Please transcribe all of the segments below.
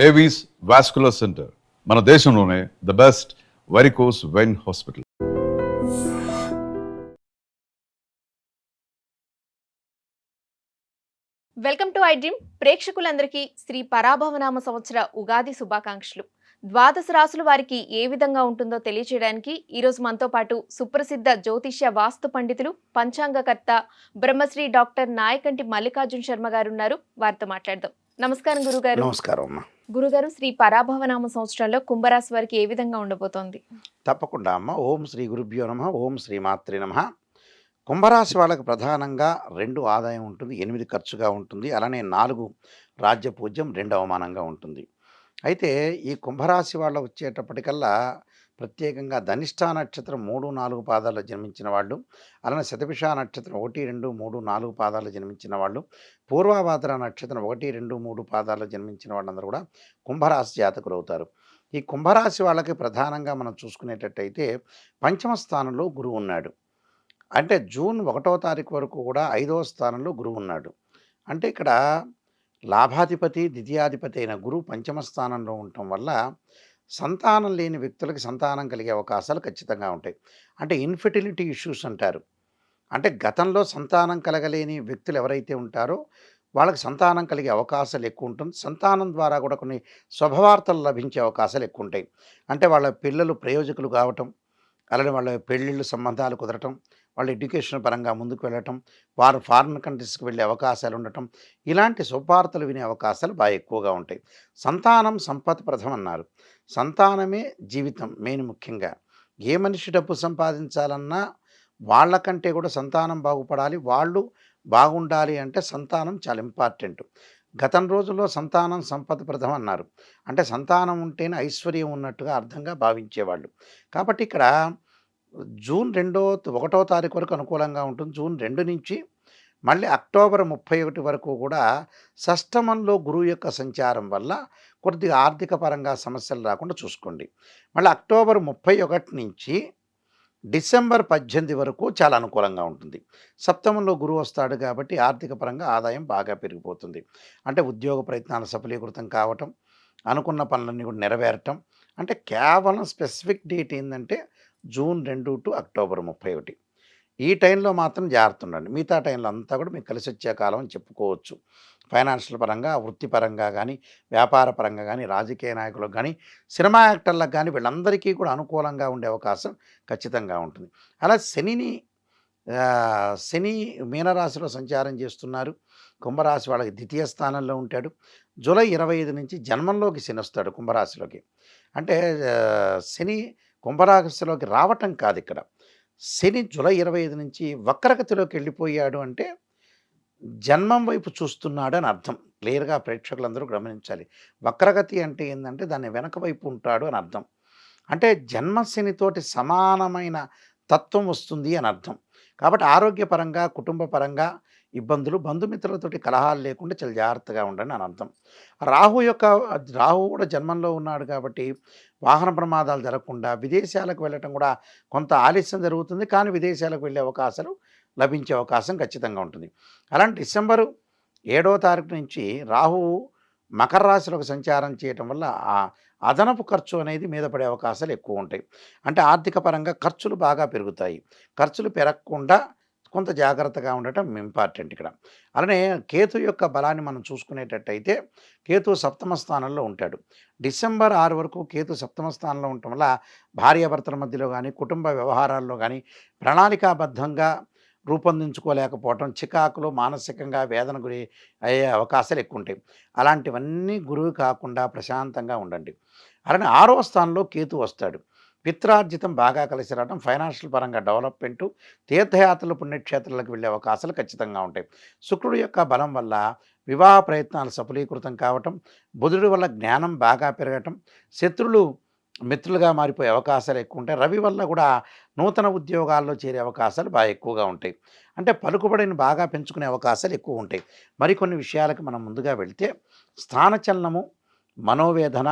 Avis vascular centre మన దేశంలోనే the best varicose vein hospital. Welcome to iDream. ప్రేక్షకులందరికీ శ్రీ పరాభవనామ సంవత్సర ఉగాది శుభాకాంక్షలు. ద్వాదశ రాసుల వారికి ఏ విధంగా ఉంటుందో తెలియచేయడానికి ఈరోజు మనతో పాటు సుప్రసిద్ధ జ్యోతిష్య వాస్తు పండితులు, పంచాంగకర్త బ్రహ్మశ్రీ డాక్టర్ నాయకంటి మల్లికార్జున శర్మ గారు ఉన్నారు. వారితో మాట్లాడదాం. నమస్కారం గురుగారు. నమస్కారం అమ్మ. గురుగారు, శ్రీ పరాభవనామ సంవత్సరంలో కుంభరాశి వారికి ఏ విధంగా ఉండబోతోంది? తప్పకుండా అమ్మ. ఓం శ్రీ గురుభ్యో నమః. ఓం శ్రీ మాత్రే నమః. కుంభరాశి వాళ్ళకి ప్రధానంగా 2 ఆదాయం ఉంటుంది, 8 ఖర్చుగా ఉంటుంది, అలానే 4 రాజ్య పూజ్యం, 2 అవమానంగా ఉంటుంది. అయితే ఈ కుంభరాశి వాళ్ళు వచ్చేటప్పటికల్లా ప్రత్యేకంగా ధనిష్ఠా నక్షత్రం 3, 4 పాదాల్లో జన్మించిన వాళ్ళు, అలానే శతభిష నక్షత్రం 1, 2, 3, 4 పాదాల్లో జన్మించిన వాళ్ళు, పూర్వభాద్ర నక్షత్రం 1, 2, 3 పాదాల్లో జన్మించిన వాళ్ళందరూ కూడా కుంభరాశి జాతకులు అవుతారు. ఈ కుంభరాశి వాళ్ళకి ప్రధానంగా మనం చూసుకునేటట్టయితే పంచమ స్థానంలో గురువు ఉన్నాడు. అంటే జూన్ 1వ తారీఖు వరకు కూడా 5వ స్థానంలో గురువు ఉన్నాడు. అంటే ఇక్కడ లాభాధిపతి, ద్వితీయాధిపతి అయిన గురువు పంచమ స్థానంలో ఉండటం వల్ల సంతానం లేని వ్యక్తులకి సంతానం కలిగే అవకాశాలు ఖచ్చితంగా ఉంటాయి. అంటే ఇన్ఫెర్టిలిటీ ఇష్యూస్ అంటారు. అంటే గతంలో సంతానం కలగలేని వ్యక్తులు ఎవరైతే ఉంటారో వాళ్ళకి సంతానం కలిగే అవకాశాలు ఎక్కువ ఉంటుంది. సంతానం ద్వారా కూడా కొన్ని శుభవార్తలు లభించే అవకాశాలు ఎక్కువ ఉంటాయి. అంటే వాళ్ళ పిల్లలు ప్రయోజకులు కావటం, అలానే వాళ్ళ పెళ్ళిళ్ళు సంబంధాలు కుదరటం, వాళ్ళ ఎడ్యుకేషన్ పరంగా ముందుకు వెళ్ళటం, వారు ఫారిన్ కంట్రీస్కి వెళ్ళే అవకాశాలు ఉండటం, ఇలాంటి శుభవార్తలు వినే అవకాశాలు బాగా ఎక్కువగా ఉంటాయి. సంతానం సంపత్ ప్రథం అన్నారు. సంతానమే జీవితం మెయిన్. ముఖ్యంగా ఏ మనిషి డబ్బు సంపాదించాలన్నా వాళ్ళకంటే కూడా సంతానం బాగుపడాలి, వాళ్ళు బాగుండాలి. అంటే సంతానం చాలా ఇంపార్టెంట్. గతం రోజుల్లో సంతానం సంపద ప్రథం అన్నారు. అంటే సంతానం ఉంటేనే ఐశ్వర్యం ఉన్నట్టుగా అర్థంగా భావించేవాళ్ళు. కాబట్టి ఇక్కడ జూన్ 1వ తారీఖు వరకు అనుకూలంగా ఉంటుంది. జూన్ 2 నుంచి మళ్ళీ అక్టోబర్ 31 వరకు కూడా షష్టమంలో గురువు యొక్క సంచారం వల్ల కొద్దిగా ఆర్థిక పరంగా సమస్యలు రాకుండా చూసుకోండి. మళ్ళీ అక్టోబర్ 31 నుంచి డిసెంబర్ 18 వరకు చాలా అనుకూలంగా ఉంటుంది. సప్తమంలో గురువు వస్తాడు కాబట్టి ఆర్థిక పరంగా ఆదాయం బాగా పెరిగిపోతుంది. అంటే ఉద్యోగ ప్రయత్నాలు సఫలీకృతం కావటం, అనుకున్న పనులన్నీ కూడా నెరవేరటం. అంటే కేవలం స్పెసిఫిక్ డేట్ ఏంటంటే జూన్ 2 టు అక్టోబర్ 31. ఈ టైంలో మాత్రం జాగ్రత్త ఉండండి. మిగతా టైంలో అంతా కూడా మీకు కలిసి వచ్చే కాలం అని చెప్పుకోవచ్చు. ఫైనాన్షియల్ పరంగా, వృత్తిపరంగా కానీ, వ్యాపార పరంగా కానీ, రాజకీయ నాయకులకు కానీ, సినిమా యాక్టర్లకు కానీ వీళ్ళందరికీ కూడా అనుకూలంగా ఉండే అవకాశం ఖచ్చితంగా ఉంటుంది. అలా శని మీనరాశిలో సంచారం చేస్తున్నారు. కుంభరాశి వాళ్ళకి ద్వితీయ స్థానంలో ఉంటాడు. జూలై 25 నుంచి జన్మంలోకి శని వస్తాడు కుంభరాశిలోకి. అంటే శని కుంభరాశిలోకి రావటం కాదు ఇక్కడ. శని జూలై 25 నుంచి వక్రగతిలోకి వెళ్ళిపోయాడు అంటే జన్మం వైపు చూస్తున్నాడు అని అర్థం. క్లియర్గా ప్రేక్షకులందరూ గమనించాలి. వక్రగతి అంటే ఏంటంటే దాన్ని వెనక వైపు ఉంటాడు అని అర్థం. అంటే జన్మశనితోటి సమానమైన తత్వం వస్తుంది అని అర్థం. కాబట్టి ఆరోగ్యపరంగా, కుటుంబ పరంగా ఇబ్బందులు, బంధుమిత్రులతోటి కలహాలు లేకుండా చాలా జాగ్రత్తగా ఉండండి అని అర్థం. రాహు కూడా జన్మంలో ఉన్నాడు కాబట్టి వాహన ప్రమాదాలు జరగకుండా విదేశాలకు వెళ్ళటం కూడా కొంత ఆలస్యం జరుగుతుంది. కానీ విదేశాలకు వెళ్ళే అవకాశాలు లభించే అవకాశం ఖచ్చితంగా ఉంటుంది. అలాంటి డిసెంబరు 7వ తారీఖు నుంచి రాహువు మకర రాశిలోకి సంచారం చేయటం వల్ల ఆ అదనపు ఖర్చు అనేది మీద పడే అవకాశాలు ఎక్కువ ఉంటాయి. అంటే ఆర్థిక పరంగా ఖర్చులు బాగా పెరుగుతాయి. ఖర్చులు పెరగకుండా కొంత జాగ్రత్తగా ఉండటం ఇంపార్టెంట్ ఇక్కడ. అలానే కేతు యొక్క బలాన్ని మనం చూసుకునేటట్టయితే కేతు సప్తమ స్థానంలో ఉంటాడు. డిసెంబర్ 6 వరకు కేతు సప్తమ స్థానంలో ఉండటం వల్ల భార్యాభర్తల మధ్యలో కానీ, కుటుంబ వ్యవహారాల్లో కానీ ప్రణాళికాబద్ధంగా రూపొందించుకోలేకపోవటం, చికాకులు, మానసికంగా వేదన గురి అయ్యే అవకాశాలు ఎక్కువ ఉంటాయి. అలాంటివన్నీ గురువు కాకుండా ప్రశాంతంగా ఉండండి. అలానే 6వ స్థానంలో కేతు వస్తాడు. పిత్రార్జితం బాగా కలిసి రావడం, ఫైనాన్షియల్ పరంగా డెవలప్మెంటు, తీర్థయాత్రలు, పుణ్యక్షేత్రాలకు వెళ్ళే అవకాశాలు ఖచ్చితంగా ఉంటాయి. శుక్రుడు యొక్క బలం వల్ల వివాహ ప్రయత్నాలు సఫలీకృతం కావటం, బుధుడి వల్ల జ్ఞానం బాగా పెరగటం, శత్రులు మిత్రులుగా మారిపోయే అవకాశాలు ఎక్కువ ఉంటాయి. రవి వల్ల కూడా నూతన ఉద్యోగాల్లో చేరే అవకాశాలు బాగా ఎక్కువగా ఉంటాయి. అంటే పలుకుబడిని బాగా పెంచుకునే అవకాశాలు ఎక్కువ ఉంటాయి. మరికొన్ని విషయాలకు మనం ముందుగా వెళ్తే స్థానచలనము, మనోవేదన,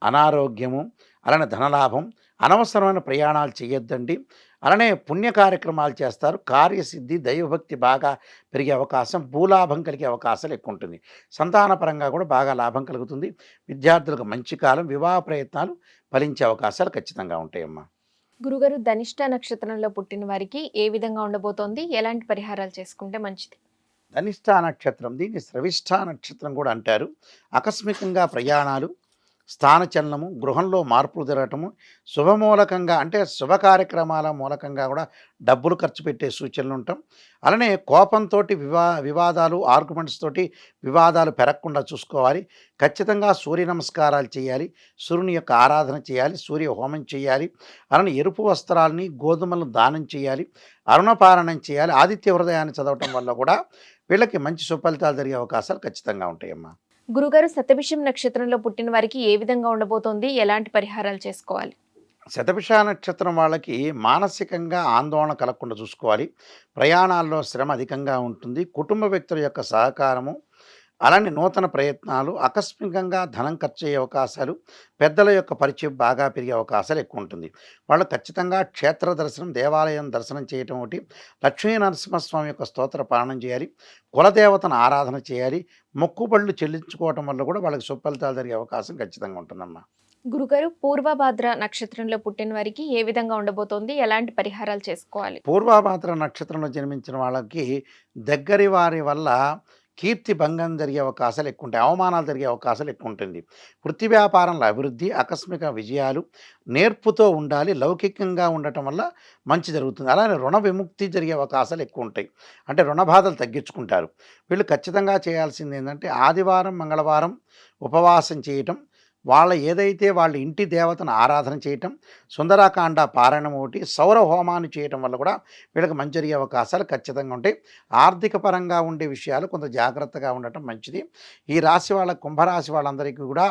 అనారోగ్యము, అలానే ధనలాభం, అనవసరమైన ప్రయాణాలు చేయొద్దండి. అలానే పుణ్య కార్యక్రమాలు చేస్తారు. కార్యసిద్ధి, దైవభక్తి బాగా పెరిగే అవకాశం, భూలాభం కలిగే అవకాశాలు ఎక్కువ ఉంటుంది. సంతానపరంగా కూడా బాగా లాభం కలుగుతుంది. విద్యార్థులకు మంచి కాలం, వివాహ ప్రయత్నాలు ఫలించే అవకాశాలు ఖచ్చితంగా ఉంటాయమ్మా. గురుగారు, ధనిష్ట నక్షత్రంలో పుట్టిన వారికి ఏ విధంగా ఉండబోతోంది? ఎలాంటి పరిహారాలు చేసుకుంటే మంచిది? ధనిష్ఠా నక్షత్రం, దీన్ని స్రవిష్ఠా నక్షత్రం కూడా అంటారు. ఆకస్మికంగా ప్రయాణాలు, స్థానచలనము, గృహంలో మార్పులు జరగటము, శుభమూలకంగా అంటే శుభ కార్యక్రమాల మూలకంగా కూడా డబ్బులు ఖర్చు పెట్టే సూచనలు ఉంటాం. అలానే కోపంతో వివాదాలు, ఆర్గ్యుమెంట్స్ తోటి వివాదాలు పెరగకుండా చూసుకోవాలి. ఖచ్చితంగా సూర్య నమస్కారాలు చేయాలి, సూర్యుని యొక్క ఆరాధన చేయాలి, సూర్య హోమం చేయాలి. అలానే ఎరుపు వస్త్రాలని, గోధుమలను దానం చేయాలి, అరుణపారణం చేయాలి. ఆదిత్య హృదయాన్ని చదవటం వల్ల కూడా వీళ్ళకి మంచి సుఫలితాలు జరిగే అవకాశాలు ఖచ్చితంగా ఉంటాయమ్మా. గురుగారు, శతభిషం నక్షత్రంలో పుట్టిన వారికి ఏ విధంగా ఉండబోతోంది? ఎలాంటి పరిహారాలు చేసుకోవాలి? శతభిష నక్షత్రం వాళ్ళకి మానసికంగా ఆందోళన కలగకుండా చూసుకోవాలి. ప్రయాణాల్లో శ్రమ అధికంగా ఉంటుంది. కుటుంబ వ్యక్తుల యొక్క సహకారము, అలానే నూతన ప్రయత్నాలు, ఆకస్మికంగా ధనం ఖర్చు అయ్యే అవకాశాలు, పెద్దల యొక్క పరిచయం బాగా పెరిగే అవకాశాలు ఎక్కువ ఉంటుంది. వాళ్ళు ఖచ్చితంగా క్షేత్ర దర్శనం, దేవాలయం దర్శనం చేయటం ఒకటి, లక్ష్మీ నరసింహస్వామి యొక్క స్తోత్ర పాలనం చేయాలి, కులదేవతను ఆరాధన చేయాలి, మొక్కుబళ్ళు చెల్లించుకోవటం వల్ల కూడా వాళ్ళకి సుఫలితాలు జరిగే అవకాశం ఖచ్చితంగా ఉంటుందమ్మా. గురుగారు, పూర్వభాద్ర నక్షత్రంలో పుట్టిన వారికి ఏ విధంగా ఉండబోతోంది? ఎలాంటి పరిహారాలు చేసుకోవాలి? పూర్వభాద్ర నక్షత్రంలో జన్మించిన వాళ్ళకి దగ్గరి వారి వల్ల కీర్తి భంగం జరిగే అవకాశాలు ఎక్కువ ఉంటాయి. అవమానాలు జరిగే అవకాశాలు ఎక్కువ ఉంటుంది. వృత్తి వ్యాపారంలో అభివృద్ధి, ఆకస్మిక విజయాలు, నేర్పుతో ఉండాలి, లౌకికంగా ఉండటం వల్ల మంచి జరుగుతుంది. అలానే రుణ విముక్తి జరిగే అవకాశాలు ఎక్కువ ఉంటాయి. అంటే రుణ బాధలు తగ్గించుకుంటారు. వీళ్ళు ఖచ్చితంగా చేయాల్సింది ఏంటంటే ఆదివారం, మంగళవారం ఉపవాసం చేయటం, వాళ్ళ ఇంటి దేవతను ఆరాధన చేయటం, సుందరాకాండ పారాయణం ఒకటి, సౌర హోమాన్ని చేయటం వల్ల కూడా వీళ్ళకి మంచి జరిగే అవకాశాలు ఖచ్చితంగా ఉంటాయి. ఆర్థిక పరంగా ఉండే విషయాలు కొంత జాగ్రత్తగా ఉండటం మంచిది. ఈ రాశి వాళ్ళ, కుంభరాశి వాళ్ళందరికీ కూడా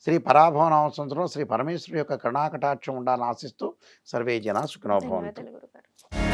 శ్రీ పరాభవనామ సంవత్సరంలో శ్రీ పరమేశ్వరుడు యొక్క కరుణాకటాక్షం ఉండాలని ఆశిస్తూ సర్వే జన సుఖినో భవంతు. ధన్యవాదాలు గురుగారు.